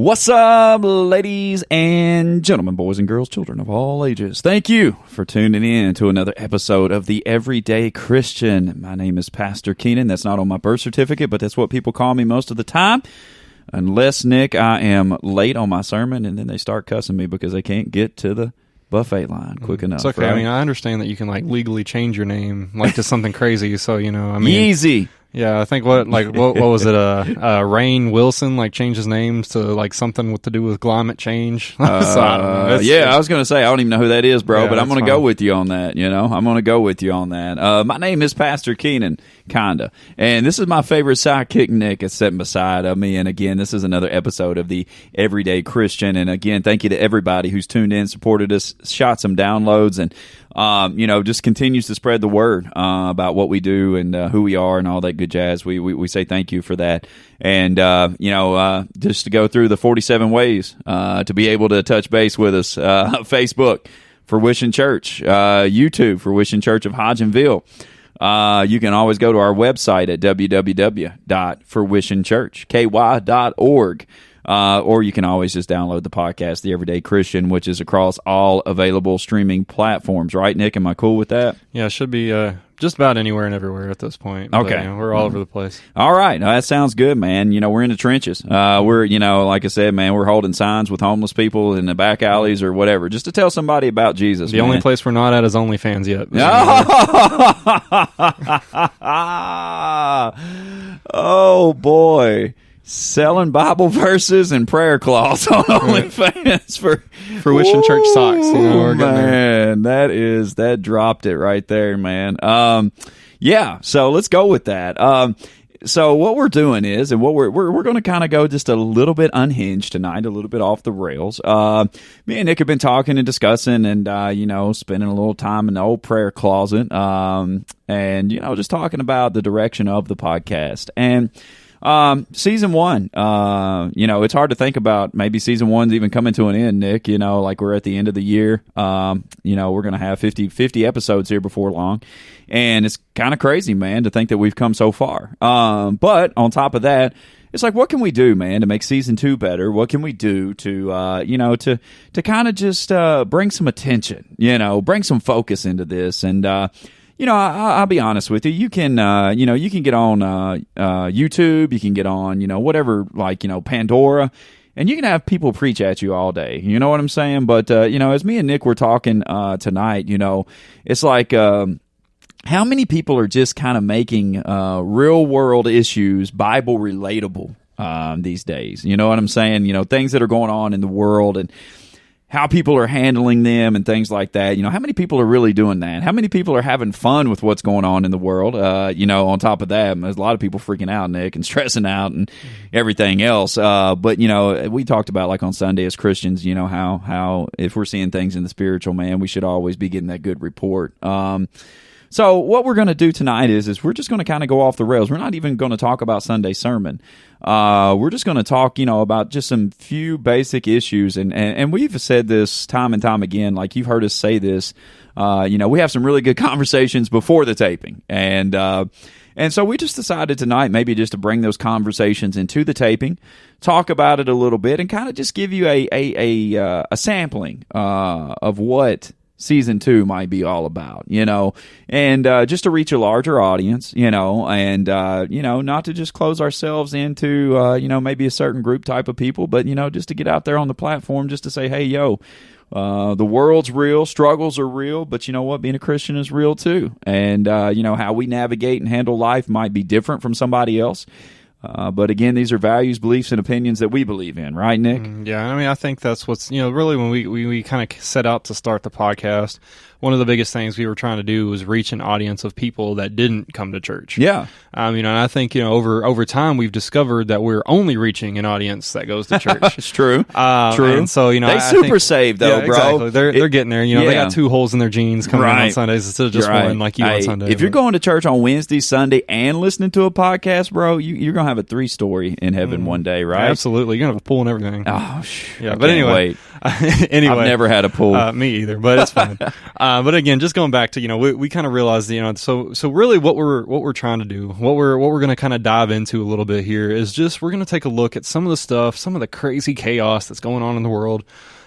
What's up, ladies and gentlemen, boys and girls, children of all ages? Thank you for tuning in to another episode of The Everyday Christian. My name is Pastor Keenan. That's not on my birth certificate, but that's what people call me most of the time. Unless, Nick, I am late on my sermon, and then they start cussing me because they can't get to the buffet line quick enough. It's okay. Right? I mean, I understand that you can legally change your name to something crazy. So Easy. Yeah, I think what was it? Rainn Wilson changed his name to something to do with climate change. So I don't know. I was going to say I don't even know who that is, bro. Yeah, but I'm going to go with you on that. I'm going to go with you on that. My name is Pastor Keenan, kinda, and this is my favorite sidekick Nick is sitting beside of me. And again, this is another episode of the Everyday Christian. And again, thank you to everybody who's tuned in, supported us, shot some downloads, and just continues to spread the word about what we do and who we are and all that good jazz. We say thank you for that. And, just to go through the 47 ways to be able to touch base with us, Facebook for Wishing Church, YouTube for Wishing Church of Hodgenville. You can always go to our website at www.forwishingchurchky.org. Or you can always just download the podcast, The Everyday Christian, which is across all available streaming platforms. Right, Nick? Am I cool with that? Yeah, it should be just about anywhere and everywhere at this point. Okay. But, we're all over the place. All right. No, that sounds good, man. We're in the trenches. We're, like I said, man, we're holding signs with homeless people in the back alleys or whatever, just to tell somebody about Jesus. The only place we're not at is OnlyFans yet. Oh, boy. Selling Bible verses and prayer cloths on OnlyFans for Wishing Church socks. We're man, that dropped it right there, man. So let's go with that. So what we're doing is, and what we're going to kind of go just a little bit unhinged tonight, a little bit off the rails. Me and Nick have been talking and discussing, and spending a little time in the old prayer closet, and just talking about the direction of the podcast and. Season one, it's hard to think about maybe season one's even coming to an end, Nick, we're at the end of the year. We're going to have 50 episodes here before long, and it's kind of crazy, man, to think that we've come so far. But on top of that, it's what can we do, man, to make season two better? What can we do to, to kind of just, bring some attention, bring some focus into this and, I'll be honest with you. You can, you can get on YouTube. You can get on, whatever, Pandora, and you can have people preach at you all day. You know what I'm saying? But as me and Nick were talking tonight, it's how many people are just kind of making real world issues Bible relatable these days? You know what I'm saying? Things that are going on in the world and how people are handling them and things like that. How many people are really doing that? How many people are having fun with what's going on in the world? On top of that, there's a lot of people freaking out, Nick, and stressing out and everything else. But we talked about on Sunday as Christians, how if we're seeing things in the spiritual, man, we should always be getting that good report. So what we're going to do tonight is we're just going to kind of go off the rails. We're not even going to talk about Sunday sermon. We're just going to talk, about just some few basic issues. And we've said this time and time again, you've heard us say this. We have some really good conversations before the taping. And so we just decided tonight maybe just to bring those conversations into the taping, talk about it a little bit, and kind of just give you a sampling of what season two might be all about, and just to reach a larger audience, and not to just close ourselves into, maybe a certain group type of people, but, just to get out there on the platform, just to say, hey, the world's real, struggles are real, but you know what? Being a Christian is real too. And, how we navigate and handle life might be different from somebody else. But again, these are values, beliefs, and opinions that we believe in, right, Nick? Yeah, I think that's what's, really when we kind of set out to start the podcast, one of the biggest things we were trying to do was reach an audience of people that didn't come to church. Yeah. And I think, over time we've discovered that we're only reaching an audience that goes to church. It's true. True. And so, they saved though, yeah, bro. Exactly. They're getting there. They got two holes in their jeans coming in on Sundays instead of just one like you on Sunday. If you're going to church on Wednesday, Sunday, and listening to a podcast, bro, you're going to have a 3-story in heaven one day, right? Absolutely. You're going to have a pool and everything. Oh, yeah. But anyway, Anyway, I've never had a pool. Me either, but it's fine. But again, just going back to, we kind of realized, so really what we're trying to do, what we're going to kind of dive into a little bit here is just, we're going to take a look at some of the stuff, some of the crazy chaos that's going on in the world.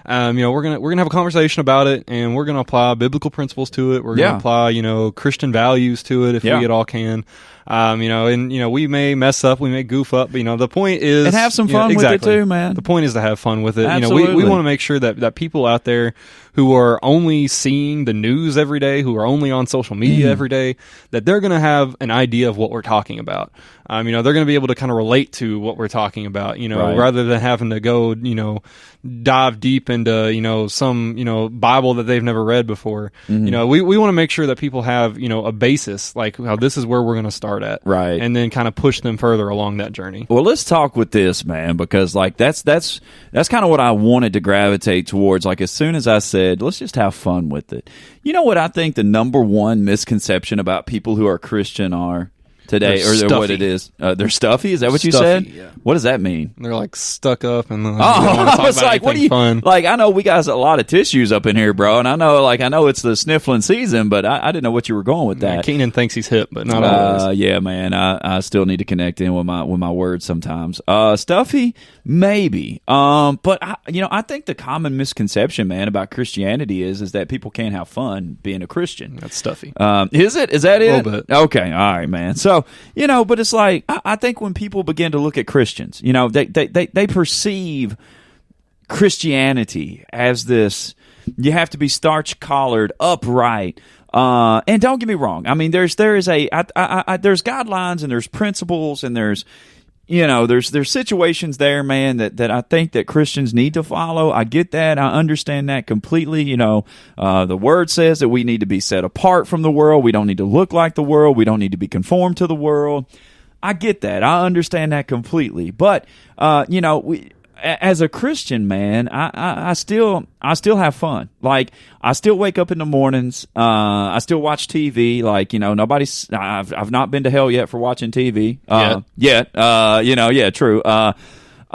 We're gonna have a conversation about it, and we're gonna apply biblical principles to it. We're gonna apply, Christian values to it if we at all can. We may mess up, we may goof up, but the point is, and have some fun with it too, man. The point is to have fun with it. Absolutely. We want to make sure that people out there who are only seeing the news every day, who are only on social media every day, that they're going to have an idea of what we're talking about. They're going to be able to kind of relate to what we're talking about, rather than having to go, dive deep into, some, Bible that they've never read before. Mm-hmm. We want to make sure that people have, a basis, like how this is where we're going to start at. Right. And then kind of push them further along that journey. Well, let's talk with this, man, because like that's kind of what I wanted to gravitate towards. Like as soon as I said, let's just have fun with it. You know what I think the number one misconception about people who are Christian are today, they're or what it is? They're stuffy. Is that what you Stuffy, said? yeah. What does that mean? They're like stuck up and don't I want to talk was about like, what do anything you fun. like? I know we got a lot of tissues up in here, bro, and I know it's the sniffling season, but I didn't know what you were going with that. Keenan thinks he's hip, but not always. Yeah, man, I still need to connect in with my words sometimes. Stuffy, maybe. But I think the common misconception, man, about Christianity is that people can't have fun being a Christian. That's stuffy. Is it? Is that it? A little bit. Okay, all right, man. So but it's like I think when people begin to look at Christians, they perceive Christianity as this. You have to be starch collared, upright. And don't get me wrong. I mean, there's guidelines and there's principles and there's situations there, man, that I think that Christians need to follow. I get that. I understand that completely. The word says that we need to be set apart from the world. We don't need to look like the world. We don't need to be conformed to the world. I get that. I understand that completely. But, as a Christian, man, I still have fun. Like, I still wake up in the mornings. I still watch TV. Like, I've not been to hell yet for watching TV. Yet. True.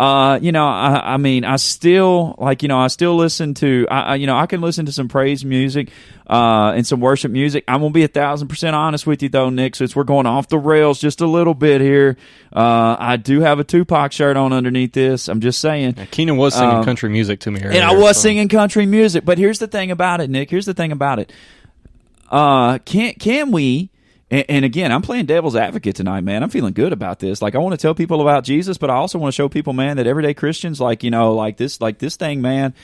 I mean, I still listen to, I can listen to some praise music, and some worship music. I'm going to be 1,000% honest with you though, Nick, since we're going off the rails just a little bit here. I do have a Tupac shirt on underneath this. I'm just saying. Yeah, Keenan was singing country music to me earlier. And I was singing country music, but here's the thing about it, Nick. Here's the thing about it. Can we, and again, I'm playing devil's advocate tonight, man. I'm feeling good about this. Like, I want to tell people about Jesus, but I also want to show people, man, that everyday Christians, like this thing, man,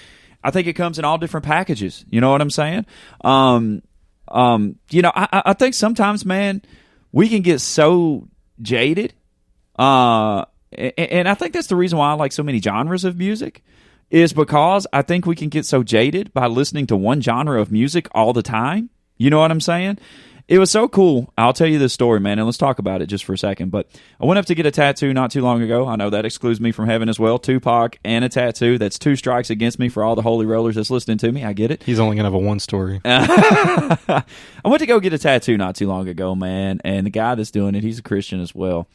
I think it comes in all different packages. You know what I'm saying? I think sometimes, man, we can get so jaded. And I think that's the reason why I like so many genres of music, is because I think we can get so jaded by listening to one genre of music all the time. You know what I'm saying? It was so cool. I'll tell you this story, man, and let's talk about it just for a second. But I went up to get a tattoo not too long ago. I know that excludes me from heaven as well. Tupac and a tattoo. That's 2 strikes against me for all the holy rollers that's listening to me. I get it. He's only going to have a one story. I went to go get a tattoo not too long ago, man, and the guy that's doing it, he's a Christian as well.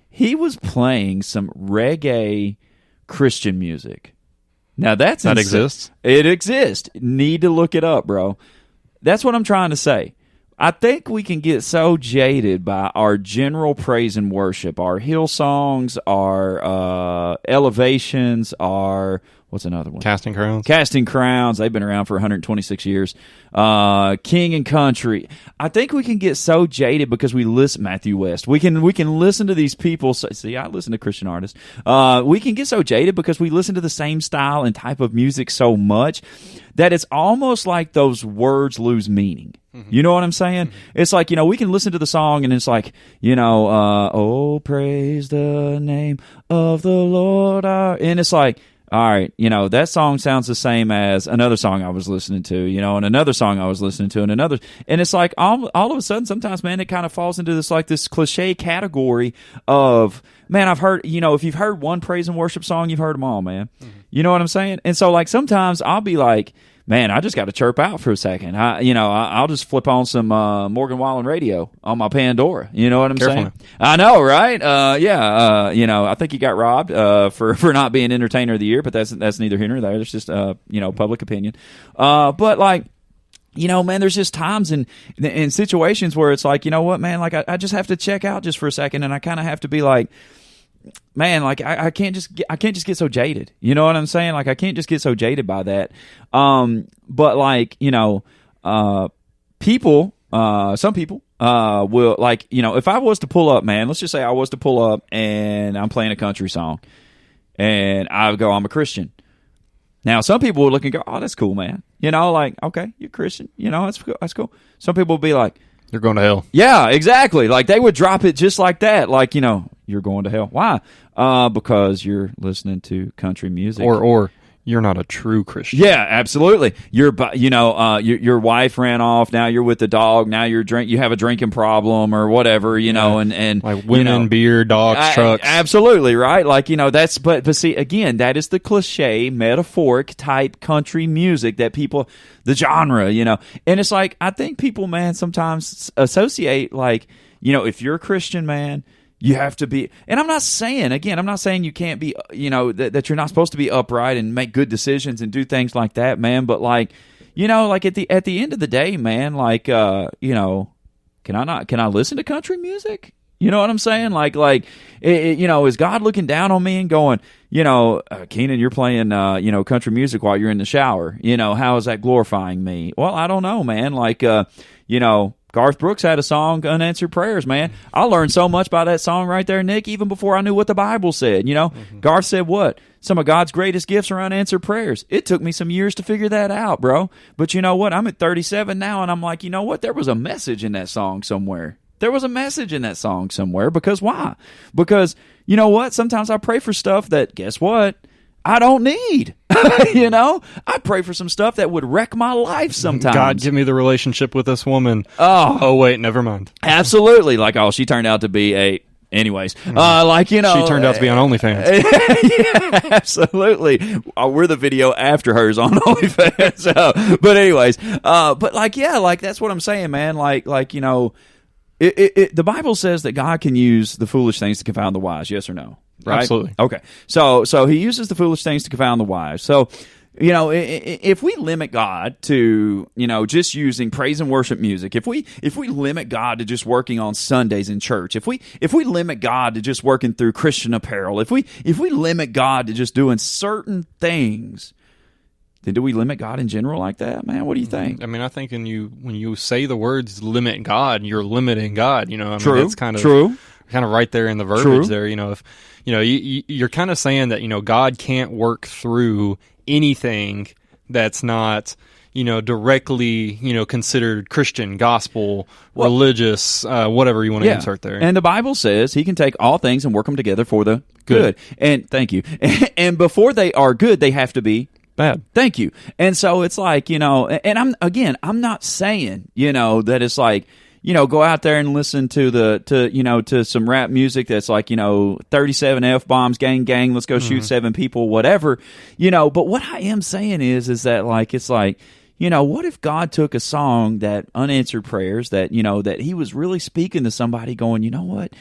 He was playing some reggae Christian music. Now, that exists? It exists. Need to look it up, bro. That's what I'm trying to say. I think we can get so jaded by our general praise and worship, our hill songs, our elevations, our, what's another one? Casting Crowns. Casting Crowns. They've been around for 126 years. King and Country. I think we can get so jaded because we listen, Matthew West. We can listen to these people. See, I listen to Christian artists. We can get so jaded because we listen to the same style and type of music so much that it's almost like those words lose meaning. You know what I'm saying? It's like, we can listen to the song and it's like, oh, praise the name of the Lord. And it's like, all right, that song sounds the same as another song I was listening to, and another song I was listening to, and another. And it's like all of a sudden, sometimes, man, it kind of falls into this cliche category of, man, I've heard, if you've heard one praise and worship song, you've heard them all, man. You know what I'm saying? And so, like, sometimes I'll be like, man, I just got to chirp out for a second. I'll just flip on some Morgan Wallen radio on my Pandora. You know what I'm saying? I know, right? I think he got robbed for not being Entertainer of the Year, but that's neither here nor there. It's just public opinion. But like, man, there's just times in situations where it's like, you know what, man, like I just have to check out just for a second, and I kind of have to be like, man, like I can't just get so jaded. You know what I'm saying? Like I can't just get so jaded by that. But like, people, some people will, like, if I was to pull up, man, let's just say I was to pull up and I'm playing a country song and I go, I'm a Christian. Now, some people would look and go, oh, that's cool, man. Like, okay, you're Christian. That's cool. Some people would be like, you're going to hell. Yeah, exactly. Like they would drop it just like that. Like, you're going to hell. Why? Because you're listening to country music. Or you're not a true Christian. Yeah, absolutely. Your wife ran off. Now you're with the dog. Now you have a drinking problem or whatever, and like women, beer, dogs, trucks. Absolutely, right? Like, that's, but see, again, that is the cliche, metaphoric type country music that people, the genre, and it's like, I think people, man, sometimes associate, like, if you're a Christian, man, you have to be, and I'm not saying you can't be, that you're not supposed to be upright and make good decisions and do things like that, man. But like, like at the end of the day, man, like, can I listen to country music? You know what I'm saying? Like, is God looking down on me and going, Keenan, you're playing, country music while you're in the shower. How is that glorifying me? Well, I don't know, man. Like, Garth Brooks had a song, Unanswered Prayers, man. I learned so much by that song right there, Nick, even before I knew what the Bible said. Garth said what? Some of God's greatest gifts are unanswered prayers. It took me some years to figure that out, bro. But you know what? I'm at 37 now, and I'm like, you know what? There was a message in that song somewhere. Because why? Because, you know what? Sometimes I pray for stuff that, guess what? I don't need. I pray for some stuff that would wreck my life sometimes. God, give me the relationship with this woman. Oh wait, never mind. Absolutely. Like, she turned out to be anyways. She turned out to be on OnlyFans. Yeah, absolutely. We're the video after hers on OnlyFans. But anyways, but like, yeah, like that's what I'm saying, man. Like, the Bible says that God can use the foolish things to confound the wise. Yes or no? Right? Absolutely. Okay. So he uses the foolish things to confound the wise. So, if we limit God to, just using praise and worship music, if we limit God to just working on Sundays in church, if we limit God to just working through Christian apparel, if we limit God to just doing certain things, then do we limit God in general like that, man? What do you think? I mean, I think when you say the words limit God, you're limiting God. True. That's kind of true. Kind of right there in the verbiage True. there. If you're kind of saying that God can't work through anything that's not directly considered Christian, gospel, religious, whatever you want to insert there. And the Bible says He can take all things and work them together for the good. And thank you. And before they are good, they have to be bad. Thank you. And so it's like, and I'm not saying, that it's like, go out there and listen to some rap music that's like, 37 F-bombs, gang, let's go shoot 7 people, whatever, but what I am saying is that like, it's like, what if God took a song, that Unanswered Prayers, that, that He was really speaking to somebody going, you know what?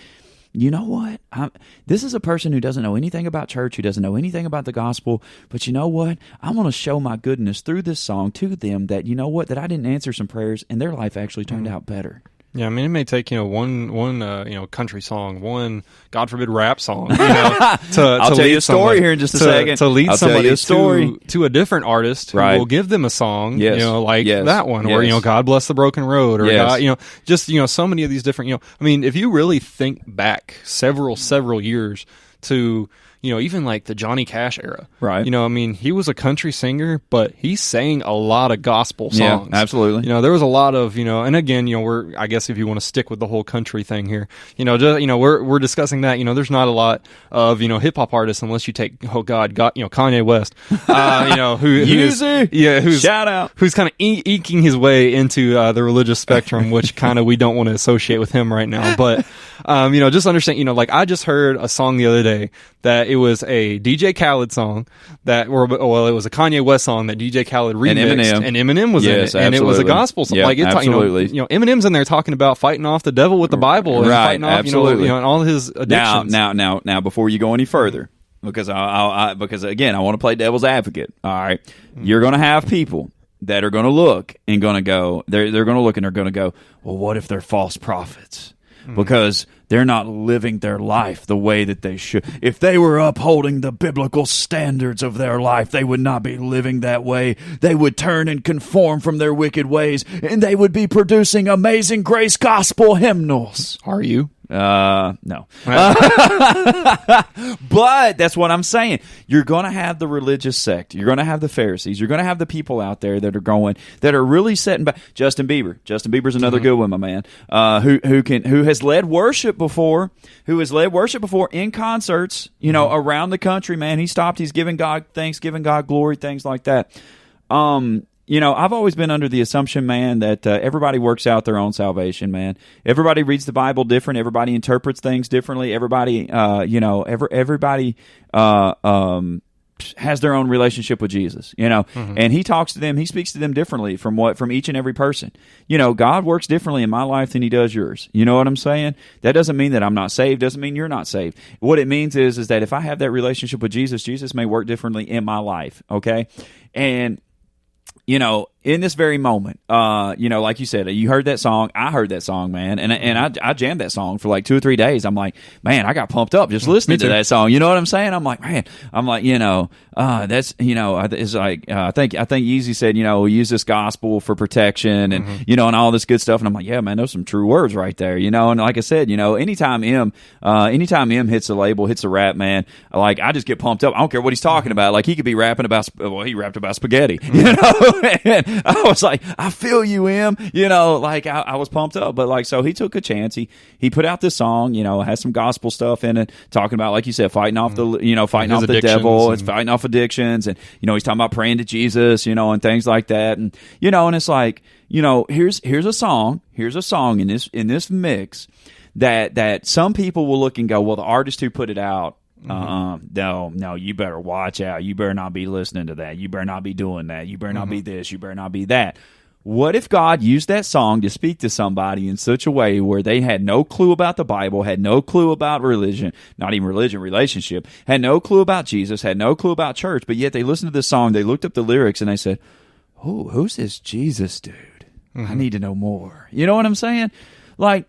This is a person who doesn't know anything about church, who doesn't know anything about the gospel, but you know what? I'm going to show my goodness through this song to them that, that I didn't answer some prayers and their life actually turned out better. Yeah, I mean, it may take one country song, one God forbid rap song. I'll tell you a story here in just a second. To lead somebody to a different artist who will give them a song, that one, or God bless the broken road, or God, so many of these different. I mean, if you really think back several years to even like the Johnny Cash era. Right. I mean, he was a country singer, but he sang a lot of gospel songs. Yeah, absolutely. There was a lot of, and again, I guess if you want to stick with the whole country thing here, we're discussing that, there's not a lot of, hip hop artists unless you take, Kanye West, shout out, who's kind of eking his way into the religious spectrum, which kind of we don't want to associate with him right now. But, Just understand, like I just heard a song the other day that it was a DJ Khaled song it was a Kanye West song that DJ Khaled remixed, and Eminem was in it, and it was a gospel song. Yep, absolutely. Eminem's in there talking about fighting off the devil with the Bible, and fighting off, and all his addictions. Now, before you go any further, because because again, I want to play devil's advocate. All right, you're going to have people that are going to look and going to go. They're going to look and they're going to go, well, what if they're false prophets? Because they're not living their life the way that they should. If they were upholding the biblical standards of their life, they would not be living that way. They would turn and conform from their wicked ways, and they would be producing Amazing Grace gospel hymnals. Are you? No. But that's what I'm saying. You're going to have the religious sect. You're going to have the Pharisees. You're going to have the people out there that are really setting back. Justin Bieber. Justin Bieber's another good one, my man. Who has led worship before? Who has led worship before in concerts? Around the country, man. He stopped. He's giving God thanks, giving God glory, things like that. I've always been under the assumption, man, that everybody works out their own salvation, man. Everybody reads the Bible different. Everybody interprets things differently. Everybody, everybody has their own relationship with Jesus, and he talks to them. He speaks to them differently from each and every person. God works differently in my life than he does yours. You know what I'm saying? That doesn't mean that I'm not saved. Doesn't mean you're not saved. What it means is that if I have that relationship with Jesus, Jesus may work differently in my life. Okay. And, in this very moment, like you said, you heard that song. I heard that song, man, and I jammed that song for like 2 or 3 days. I'm like, man, I got pumped up just listening to that song. You know what I'm saying? I'm like, man, that's it's like I think Yeezy said, we use this gospel for protection and and all this good stuff. And I'm like, yeah, man, those are some true words right there. And like I said, anytime M hits a label, hits a rap, man, like I just get pumped up. I don't care what he's talking about. Like he could be rapping about, he rapped about spaghetti, And I was like, I feel you, M. Like I was pumped up. But like, so he took a chance. He put out this song, has some gospel stuff in it, talking about, like you said, fighting off the devil. It's fighting off addictions. And, he's talking about praying to Jesus, and things like that. And, and it's like, here's a song in this mix that some people will look and go, well, the artist who put it out, no, you better watch out. You better not be listening to that. You better not be doing that. You better not be this. You better not be that. What if God used that song to speak to somebody in such a way where they had no clue about the Bible, had no clue about religion, not even religion, relationship, had no clue about Jesus, had no clue about church, but yet they listened to this song, they looked up the lyrics, and they said, oh, who's this Jesus dude? I need to know more. You know what I'm saying? Like,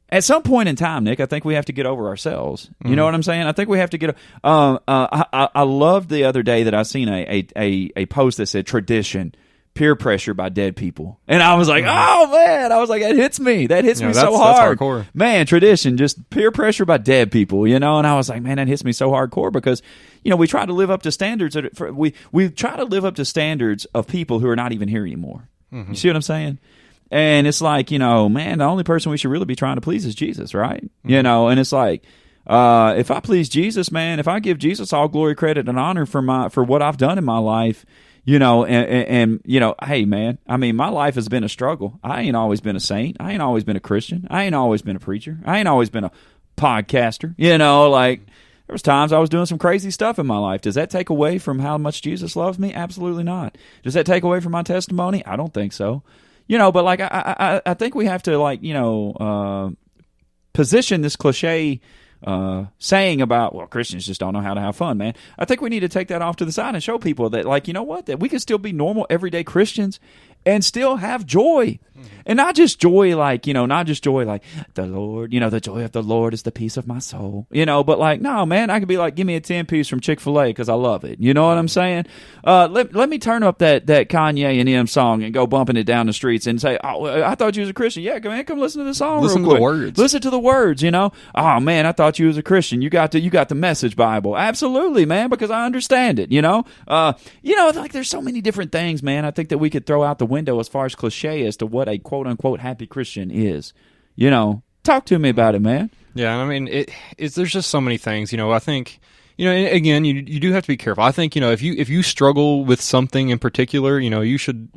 at some point in time, Nick, I think we have to get over ourselves. You know what I'm saying? I think we have to get. I loved the other day that I seen a post that said tradition, peer pressure by dead people, and I was like, oh man, that hits me. That hits me so hard. That's hardcore. Man, tradition, just peer pressure by dead people. And I was like, man, that hits me so hardcore because we try to live up to standards. We try to live up to standards of people who are not even here anymore. You see what I'm saying? And it's like, man, the only person we should really be trying to please is Jesus, right? And it's like, if I please Jesus, man, if I give Jesus all glory, credit, and honor for what I've done in my life, and hey, man, I mean, my life has been a struggle. I ain't always been a saint. I ain't always been a Christian. I ain't always been a preacher. I ain't always been a podcaster. Like, there was times I was doing some crazy stuff in my life. Does that take away from how much Jesus loves me? Absolutely not. Does that take away from my testimony? I don't think so. But like I think we have to position this cliche saying about, well, Christians just don't know how to have fun, man. I think we need to take that off to the side and show people that, like, that we can still be normal, everyday Christians and still have joy. And not just joy like the Lord, the joy of the Lord is the peace of my soul, but like, no, man, I could be like, give me a 10-piece from Chick-fil-A because I love it. You know what I'm saying? Let me turn up that Kanye and M song and go bumping it down the streets and say, oh, I thought you was a Christian. Yeah, man, come listen to the song real quick. Listen to the words. Listen to the words, Oh, man, I thought you was a Christian. You got the Message Bible. Absolutely, man, because I understand it, like there's so many different things, man, I think that we could throw out the window as far as cliche as to what a quote-unquote happy Christian is. Talk to me about it, man. Yeah, I mean, there's just so many things. I think, Again, you do have to be careful. I think, if you struggle with something in particular, you should,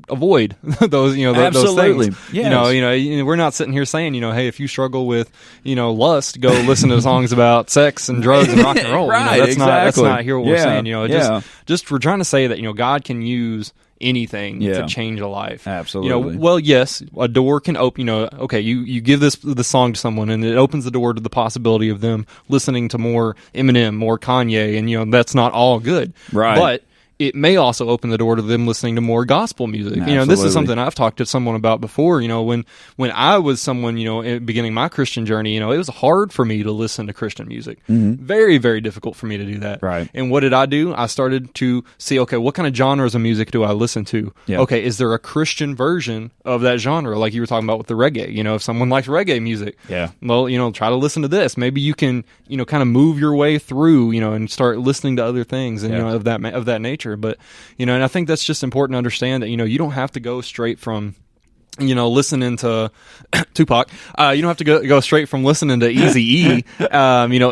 avoid those, Absolutely. those things. Yes. We're not sitting here saying, hey, if you struggle with, lust, go listen to songs about sex and drugs and rock and roll. Right, that's exactly. not here what we're saying. Just we're trying to say that, God can use anything Yeah. to change a life. Absolutely. Well, yes, a door can open, okay, you give the song to someone and it opens the door to the possibility of them listening to more Eminem, more Kanye, and that's not all good. Right. But it may also open the door to them listening to more gospel music. Absolutely. This is something I've talked to someone about before. When I was someone, beginning my Christian journey, it was hard for me to listen to Christian music. Mm-hmm. Very, very difficult for me to do that. Right. And what did I do? I started to see, okay, what kind of genres of music do I listen to? Yeah. Okay, is there a Christian version of that genre? Like you were talking about with the reggae. If someone likes reggae music, Yeah. well, try to listen to this. Maybe you can, kind of move your way through, and start listening to other things and, Yeah. of that nature. But, and I think that's just important to understand that, you don't have to go straight from, listening to Tupac. You don't have to go straight from listening to Eazy-E,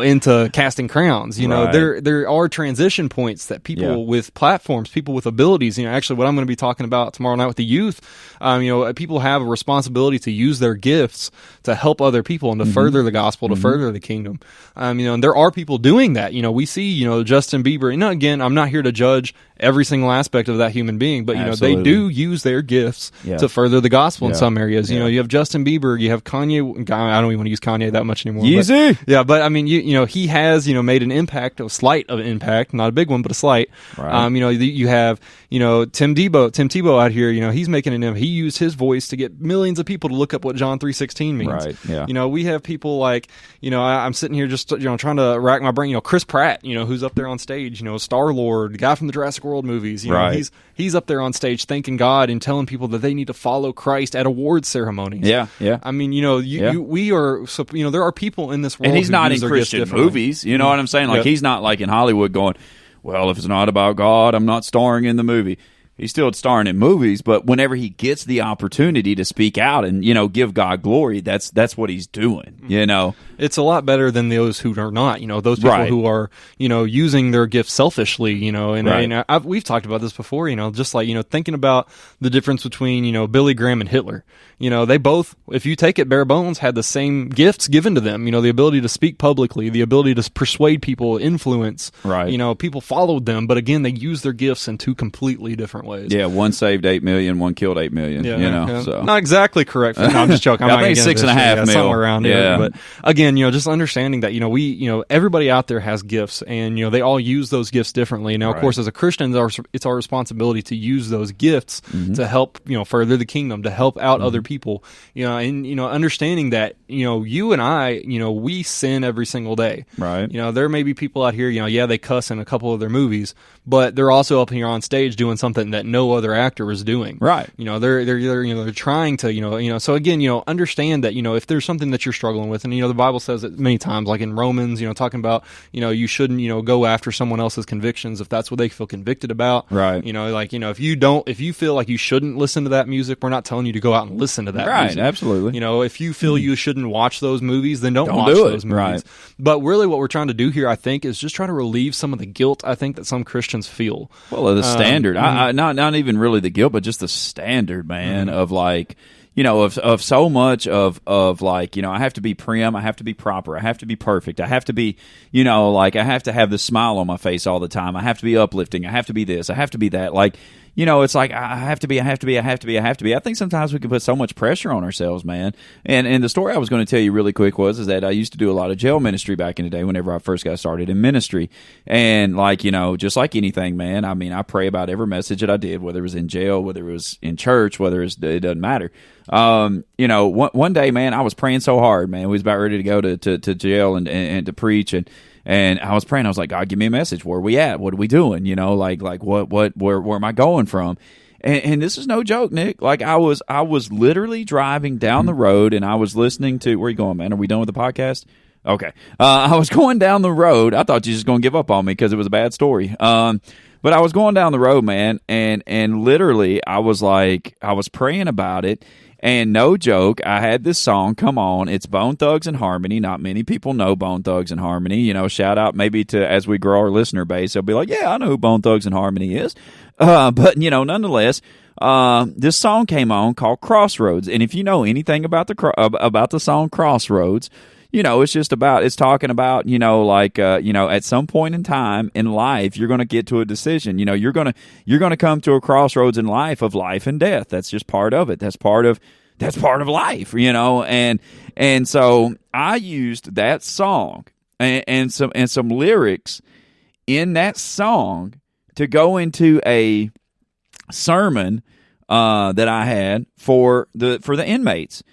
into Casting Crowns. Right. There are transition points that people Yeah. with platforms, people with abilities, actually what I'm going to be talking about tomorrow night with the youth, people have a responsibility to use their gifts to help other people and to further the gospel, to further the kingdom. And there are people doing that. We see, Justin Bieber, again, I'm not here to judge every single aspect of that human being, but, Absolutely. they do use their gifts Yeah. to further the gospel in Yeah. some areas. Yeah. You have Justin Bieber, you have Kanye. I don't even want to use Kanye that much anymore. Yeezy. But, yeah, but I mean, he has, made an impact, a slight of an impact, not a big one, but a slight. Right. You have, Tim Tebow out here, he's making an impact. He used his voice to get millions of people to look up what John 3:16 means. Right, yeah. We have people like, I'm sitting here just, trying to rack my brain, Chris Pratt, who's up there on stage, Star-Lord, the guy from the Jurassic World movies, Right. he's up there on stage thanking God and telling people that they need to follow Christ at awards ceremonies. Yeah, yeah. I mean, we are, so, there are people in this world, And he's who not use in their gifts Christian differently. movies. You know what I'm saying? Like, Yep. he's not like in Hollywood going, well, if it's not about God, I'm not starring in the movie. He's still starring in movies, but whenever he gets the opportunity to speak out and, give God glory, that's what he's doing, It's a lot better than those who are not, those people Right. who are, using their gifts selfishly, and Right. we've talked about this before, just like, thinking about the difference between, Billy Graham and Hitler. They both, if you take it bare bones, had the same gifts given to them, the ability to speak publicly, the ability to persuade people, influence, Right. People followed them, but again, they used their gifts in two completely different ways. Yeah, one saved 8 million, one killed 8 million, Yeah. so. Not exactly correct. No, I'm just joking. I'm I not think gonna get into 6.5 this. mil. Somewhere around Yeah. here. But again, just understanding that, everybody out there has gifts and, they all use those gifts differently. Now, of Right. course, as a Christian, it's our responsibility to use those gifts to help, further the kingdom, to help out other people, and, understanding that, you and I, we sin every single day. Right. There may be people out here, they cuss in a couple of their movies, but they're also up here on stage doing something that no other actor is doing. Right. They're trying to, so again, understand that, if there's something that you're struggling with, and, the Bible says it many times, like in Romans, talking about, you shouldn't, go after someone else's convictions if that's what they feel convicted about. Right. If you feel like you shouldn't listen to that music, we're not telling you to go out and listen to that Right, music. absolutely. If you feel you shouldn't watch those movies, then don't watch do it. those movies. Right. But really what we're trying to do here, I think, is just try to relieve some of the guilt, I think, that some Christians feel. Well, the standard, not even really the guilt, but just the standard, man, of like, of so much of like, I have to be prim, I have to be proper, I have to be perfect, I have to be, like, I have to have this smile on my face all the time, I have to be uplifting, I have to be this, I have to be that, like, it's like I have to be. I think sometimes we can put so much pressure on ourselves, man. And the story I was going to tell you really quick is that I used to do a lot of jail ministry back in the day whenever I first got started in ministry. And like, just like anything, man, I mean, I pray about every message that I did, whether it was in jail, whether it was in church, it doesn't matter. One day, man, I was praying so hard, man. We was about ready to go to jail and to preach, and I was praying. I was like, God, give me a message. Where are we at? What are we doing? Like where am I going from? And this is no joke, Nick. Like I was literally driving down the road, and I was listening to. Where are you going, man? Are we done with the podcast? Okay. I was going down the road. I thought you were just going to give up on me because it was a bad story. But I was going down the road, man, and literally I was praying about it. And no joke, I had this song come on. It's Bone Thugs and Harmony. Not many people know Bone Thugs and Harmony. You know, shout out maybe to, as we grow our listener base, they'll be like, yeah, I know who Bone Thugs and Harmony is. But, you know, nonetheless, this song came on called Crossroads. And if you know anything about the song Crossroads, you know, it's talking about, you know, like, you know, at some point in time in life, you're going to get to a decision. You know, you're going to come to a crossroads in life of life and death. That's just part of it. That's part of life, you know, and so I used that song and some lyrics in that song to go into a sermon that I had for the inmates.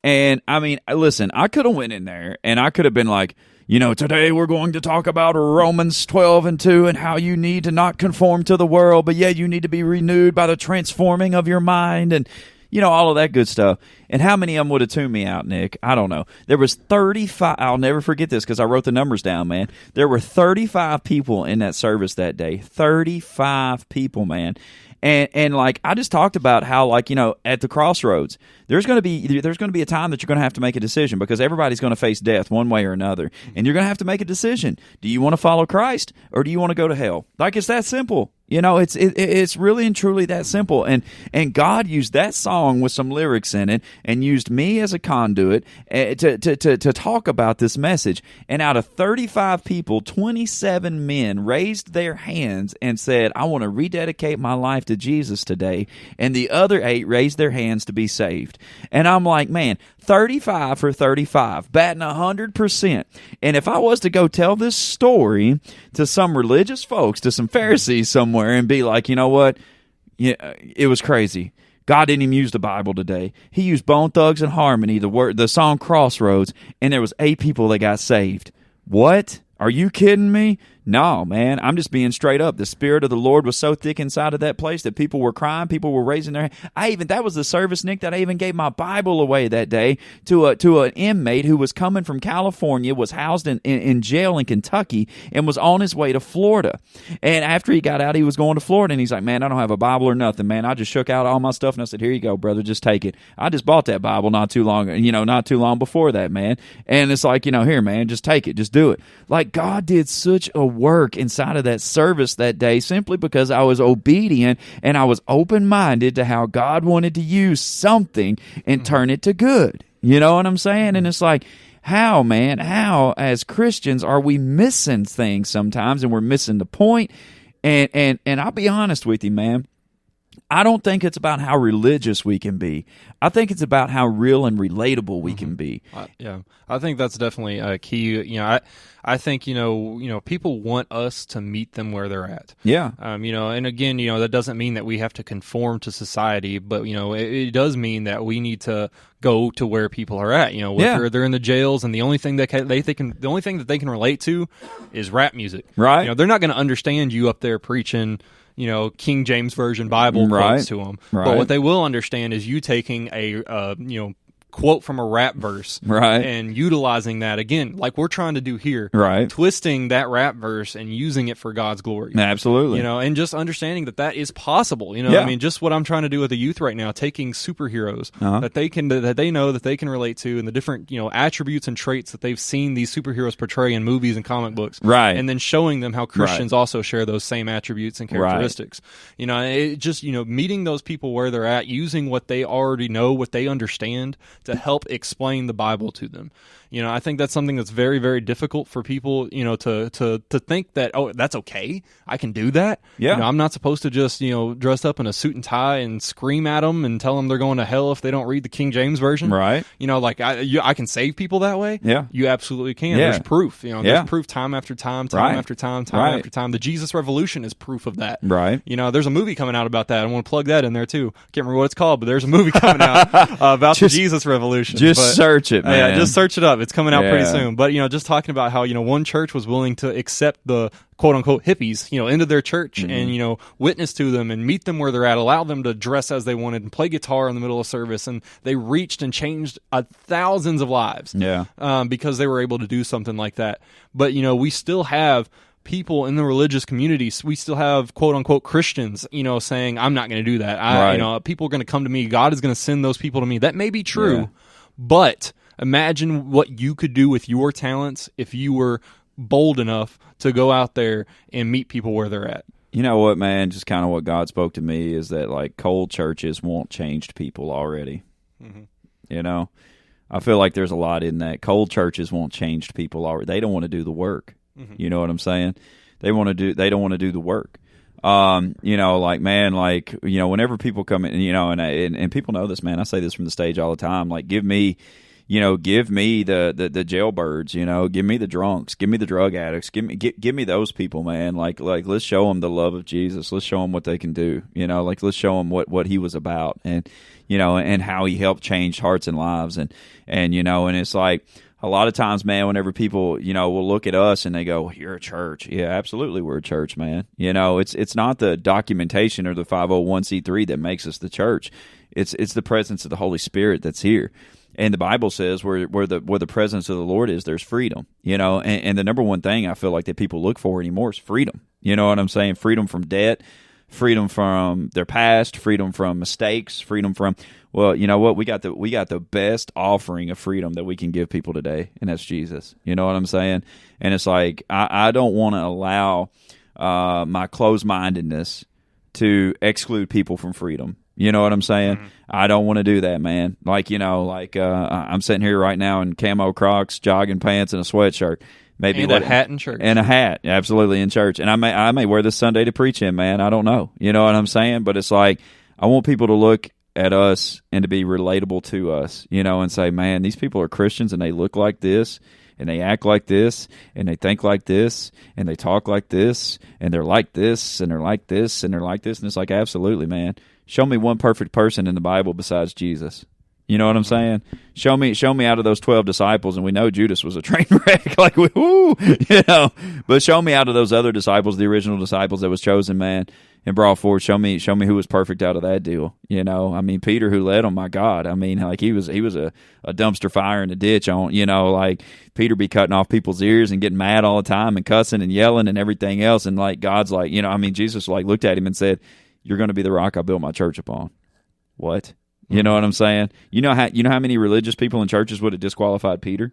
And I mean, listen, I could have went in there and I could have been like, you know, today we're going to talk about Romans 12:2 and how you need to not conform to the world, but you need to be renewed by the transforming of your mind, and you know, all of that good stuff. And how many of them would have tuned me out, Nick? I don't know. There was 35. I'll never forget this because I wrote the numbers down, man. There were 35 people in that service that day. 35 people, man. And like I just talked about how, like, you know, at the crossroads, there's going to be a time that you're going to have to make a decision because everybody's going to face death one way or another, and you're going to have to make a decision. Do you want to follow Christ or do you want to go to hell? Like, it's that simple. You know, it's really and truly that simple. And God used that song with some lyrics in it and used me as a conduit to talk about this message. And out of 35 people, 27 men raised their hands and said, I want to rededicate my life to Jesus today. And the other 8 raised their hands to be saved. And I'm like, man, 35 for 35, batting 100%. And if I was to go tell this story to some religious folks, to some Pharisees somewhere, and be like, you know what? Yeah, it was crazy. God didn't even use the Bible today. He used Bone Thugs and Harmony, the song Crossroads, and there was 8 people that got saved. What? Are you kidding me? No, man, I'm just being straight up. The Spirit of the Lord was so thick inside of that place that people were crying, people were raising their hand. That was the service, Nick, that I even gave my Bible away that day to an inmate who was coming from California, was housed in jail in Kentucky, and was on his way to Florida. And after he got out, he was going to Florida, and he's like, man, I don't have a Bible or nothing, man. I just shook out all my stuff, and I said, here you go, brother, just take it. I just bought that Bible not too long before that, man. And it's like, here, man, just take it, just do it. Like, God did such a work inside of that service that day simply because I was obedient and I was open-minded to how God wanted to use something and turn it to good. You know what I'm saying? And it's like, how as Christians are we missing things sometimes, and we're missing the point? And I'll be honest with you, man. I don't think it's about how religious we can be. I think it's about how real and relatable we can be. I think that's definitely a key. I think people want us to meet them where they're at. Yeah. And again, that doesn't mean that we have to conform to society, but it does mean that we need to go to where people are at. Whether they're in the jails, and the only thing that they can relate to is rap music. Right. They're not going to understand you up there preaching King James Version Bible quotes to them. Right. But what they will understand is you taking a quote from a rap verse, right, and utilizing that again, like we're trying to do here, right, twisting that rap verse and using it for God's glory. Absolutely. And just understanding that is possible. I mean, just what I'm trying to do with the youth right now, taking superheroes that they know that they can relate to, and the different attributes and traits that they've seen these superheroes portray in movies and comic books, right, and then showing them how Christians also share those same attributes and characteristics. Right. It just meeting those people where they're at, using what they already know, what they understand, to help explain the Bible to them. I think that's something that's very, very difficult for people, to think that, oh, that's okay, I can do that. Yeah. I'm not supposed to just, dress up in a suit and tie and scream at them and tell them they're going to hell if they don't read the King James Version. Right. I can save people that way. Yeah. You absolutely can. Yeah. There's proof. There's proof time after time after time after time. The Jesus Revolution is proof of that. Right. There's a movie coming out about that. I want to plug that in there too. Can't remember what it's called, but there's a movie coming out about the Jesus Revolution. Search it, man. Yeah, just search it up. It's coming out pretty soon. But, just talking about how, one church was willing to accept the quote-unquote hippies, into their church and, witness to them and meet them where they're at, allow them to dress as they wanted and play guitar in the middle of service. And they reached and changed thousands of lives because they were able to do something like that. But, we still have people in the religious communities, we still have quote unquote Christians, saying, I'm not going to do that. People are going to come to me. God is going to send those people to me. That may be true, but imagine what you could do with your talents if you were bold enough to go out there and meet people where they're at. You know what, man? Just kind of what God spoke to me is that like cold churches want changed people already. Mm-hmm. I feel like there's a lot in that. Cold churches want changed people already. They don't want to do the work. Mm-hmm. You know what I'm saying? They don't want to do the work. Whenever people come in, and people know this, man. I say this from the stage all the time. Like, give me the jailbirds, give me the drunks, give me the drug addicts, give me those people, man. Like let's show them the love of Jesus. Let's show them what they can do. Let's show them what he was about, and and how he helped change hearts and lives, and it's like a lot of times, man, whenever people will look at us and they go, "You're a church." Yeah, absolutely, we're a church, man. It's not the documentation or the 501c3 that makes us the church. It's the presence of the Holy Spirit that's here. And the Bible says where the presence of the Lord is, there's freedom, and the number one thing I feel like that people look for anymore is freedom. You know what I'm saying? Freedom from debt, freedom from their past, freedom from mistakes, freedom from, well, you know what? We got the best offering of freedom that we can give people today, and that's Jesus. You know what I'm saying? And it's like, I don't want to allow my closed-mindedness to exclude people from freedom. You know what I'm saying? Mm-hmm. I don't want to do that, man. I'm sitting here right now in camo Crocs, jogging pants, and a sweatshirt. Maybe a hat in church. And a hat, absolutely, in church. And I may wear this Sunday to preach in, man. I don't know. You know what I'm saying? But it's like, I want people to look at us and to be relatable to us, and say, man, these people are Christians and they look like this, and they act like this, and they think like this, and they talk like this, and they're like this, and they're like this, and they're like this. And it's like, absolutely, man. Show me one perfect person in the Bible besides Jesus. You know what I'm saying? Show me out of those 12 disciples, and we know Judas was a train wreck. But show me out of those other disciples, the original disciples that was chosen, man, and brought forward. Show me who was perfect out of that deal. Peter, who led them, my God. He was a dumpster fire in a ditch on. Peter be cutting off people's ears and getting mad all the time and cussing and yelling and everything else. And God's Jesus looked at him and said, "You're going to be the rock I built my church upon." What? You know what I'm saying? You know how many religious people in churches would have disqualified Peter?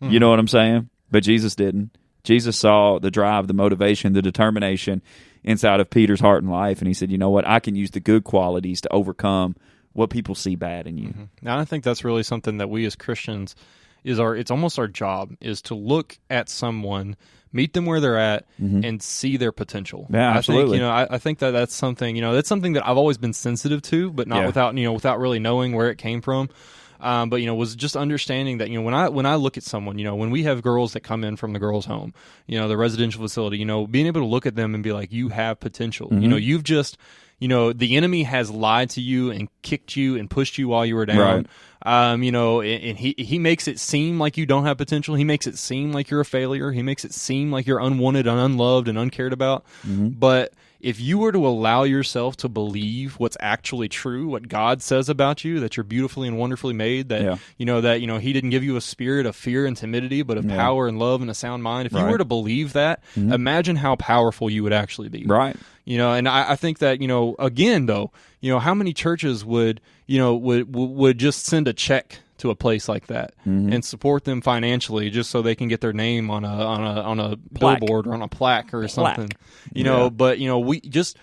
Mm-hmm. You know what I'm saying? But Jesus didn't. Jesus saw the drive, the motivation, the determination inside of Peter's heart and life, and he said, "You know what? I can use the good qualities to overcome what people see bad in you." Mm-hmm. Now, I think that's really something that we as Christians it's almost our job is to look at someone, meet them where they're at, mm-hmm. and see their potential. Yeah, absolutely. I think that's something, that's something that I've always been sensitive to, but not without really knowing where it came from. But was just understanding that when I look at someone, when we have girls that come in from the girls' home, the residential facility, being able to look at them and be like, you have potential. Mm-hmm. You've just the enemy has lied to you and kicked you and pushed you while you were down. Right. And he makes it seem like you don't have potential. He makes it seem like you're a failure. He makes it seem like you're unwanted and unloved and uncared about. Mm-hmm. But if you were to allow yourself to believe what's actually true, what God says about you, that you're beautifully and wonderfully made, that He didn't give you a spirit of fear and timidity, but of power and love and a sound mind. If you were to believe that, mm-hmm. imagine how powerful you would actually be. Right. And I think that, again, though, how many churches would just send a check to a place like that, mm-hmm. and support them financially just so they can get their name on a billboard or on a plaque or something. But we just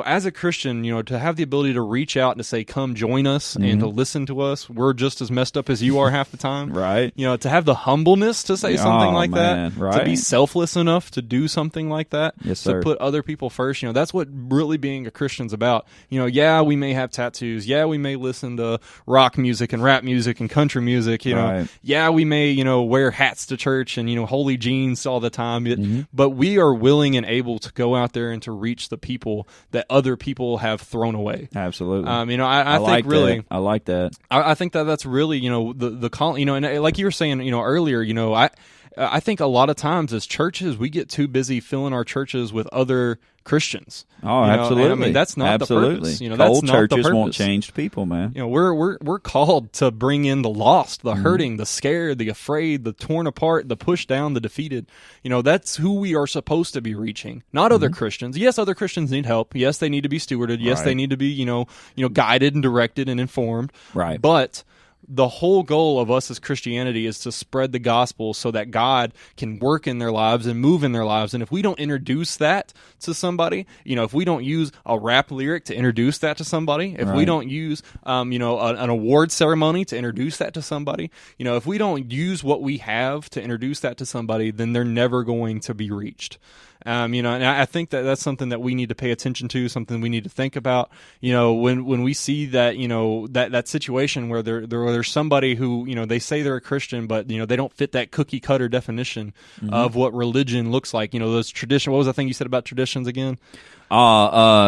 as a Christian, to have the ability to reach out and to say, come join us, mm-hmm. and to listen to us. We're just as messed up as you are half the time. Right. To have the humbleness to say something like that, right. to be selfless enough to do something like that, yes, sir. To put other people first. That's what really being a Christian's about. Yeah, we may have tattoos. Yeah, we may listen to rock music and rap music and country music. Right. Yeah, we may, wear hats to church and, holy jeans all the time. Mm-hmm. But we are willing and able to go out there and to reach the people that other people have thrown away. Absolutely. I think like really, that. I like that. I think that's really, the call, and like you were saying, earlier, I think a lot of times as churches, we get too busy filling our churches with other Christians. Oh, absolutely. And I mean, that's not the purpose. Cold that's not churches the purpose. won't change people, man. We're called to bring in the lost, the hurting, the scared, the afraid, the torn apart, the pushed down, the defeated. That's who we are supposed to be reaching, not other Christians. Yes, other Christians need help. Yes, they need to be stewarded. Yes, they need to be, guided and directed and informed. Right. But the whole goal of us as Christianity is to spread the gospel so that God can work in their lives and move in their lives. And if we don't introduce that to somebody, if we don't use a rap lyric to introduce that to somebody, if we don't use, an award ceremony to introduce that to somebody, if we don't use what we have to introduce that to somebody, then they're never going to be reached. And I think that that's something that we need to pay attention to, something we need to think about. When we see that, that situation where there's somebody who, they say they're a Christian, but they don't fit that cookie cutter definition of what religion looks like. Those traditions. What was the thing you said about traditions again?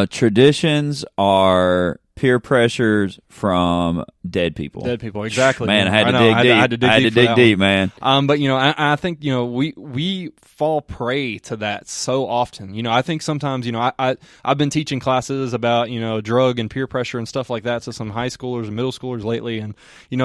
Traditions are peer pressures from dead people. Dead people, exactly. Man, I had to dig deep, man. But I think we fall prey to that so often. I think sometimes I've been teaching classes about drug and peer pressure and stuff like that to some high schoolers and middle schoolers lately, and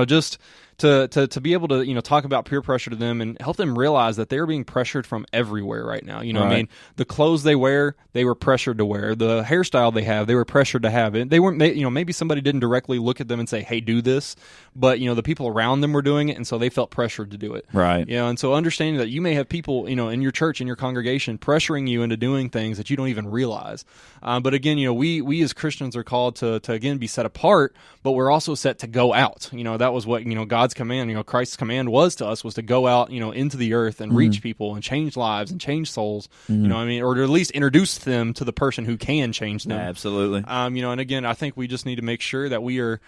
just to be able to talk about peer pressure to them and help them realize that they're being pressured from everywhere right now. I mean, the clothes they wear, they were pressured to wear. The hairstyle they have, they were pressured to have it. They weren't, maybe somebody didn't directly look at them and say, "Hey, do this," but the people around them were doing it, and so they felt pressured to do it. Right. And so understanding that you may have people in your church, in your congregation, pressuring you into doing things that you don't even realize. But again, we as Christians are called to again be set apart, but we're also set to go out. That was what God's command, Christ's command was to us, was to go out, into the earth and reach people and change lives and change souls. Or to at least introduce them to the person who can change them. Absolutely. And again, I think we just need to make sure that we are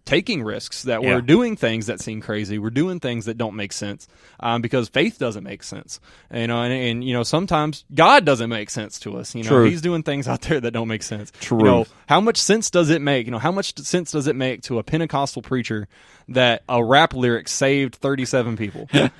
taking risks, that we're doing things that seem crazy, we're doing things that don't make sense, because faith doesn't make sense, and sometimes God doesn't make sense to us. True. He's doing things out there that don't make sense. True. How much sense does it make? How much sense does it make to a Pentecostal preacher that a rap lyric saved 37 people? How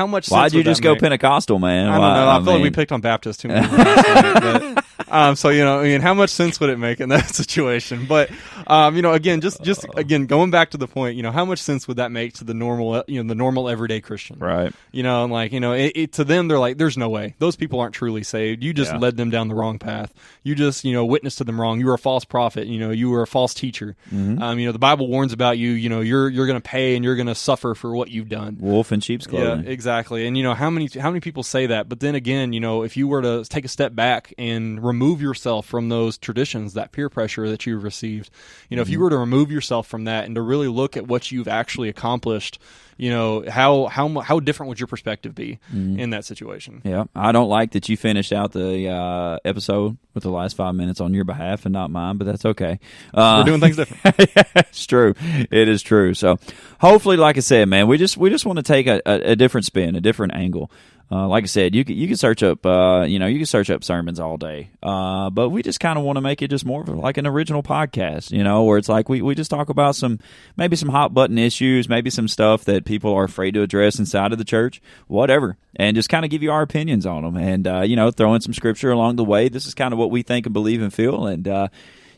much sense Why'd you would just that go make? Pentecostal, man? I don't know. I feel like we picked on Baptists too many times. How much sense would it make in that situation? But again, just going back to the point, how much sense would that make to the normal everyday Christian? Right. To them, they're like, there's no way. Those people aren't truly saved. You just led them down the wrong path. You just witnessed to them wrong. You were a false prophet. You were a false teacher. The Bible warns about you. You're going to pay and you're going to suffer for what you've done. Wolf in sheep's clothing. Yeah, exactly. And how many people say that? But then again, if you were to take a step back and remove yourself from those traditions, that peer pressure that you've received, if you were to remove yourself from that and to really look at what you've actually accomplished, how different would your perspective be in that situation? Yeah, I don't like that you finished out the episode with the last 5 minutes on your behalf and not mine, but that's okay. We're doing things different. It's true. It is true. So hopefully, like I said, man, we just want to take a different spin, a different angle. Like I said, you can search up you can search up sermons all day, but we just kind of want to make it just more of like an original podcast, where it's like we just talk about maybe some hot button issues, maybe some stuff that people are afraid to address inside of the church, whatever, and just kind of give you our opinions on them, and throw in some scripture along the way. This is kind of what we think and believe and feel, and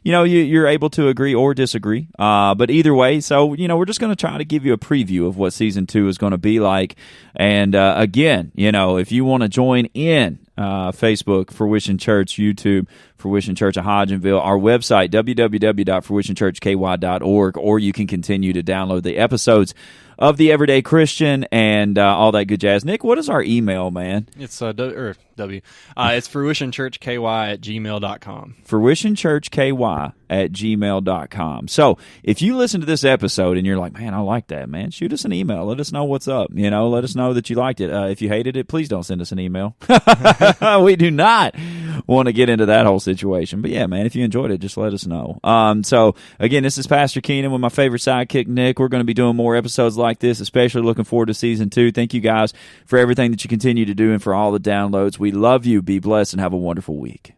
you're able to agree or disagree. But either way, so, we're just going to try to give you a preview of what season 2 is going to be like. And, again, if you want to join in, Facebook, Fruition Church, YouTube, Fruition Church of Hodgenville, our website, www.fruitionchurchky.org, or you can continue to download the episodes of The Everyday Christian and all that good jazz. Nick, what is our email, man? It's it's fruitionchurchky@gmail.com. fruitionchurchky@gmail.com. So if you listen to this episode and you're like, man, I like that, man, shoot us an email. Let us know what's up. Let us know that you liked it. If you hated it, please don't send us an email. We do not want to get into that whole situation. But yeah, man, if you enjoyed it, just let us know. So again, this is Pastor Keenan with my favorite sidekick, Nick. We're going to be doing more episodes like this, especially looking forward to season 2. Thank you guys for everything that you continue to do and for all the downloads. We love you. Be blessed and have a wonderful week.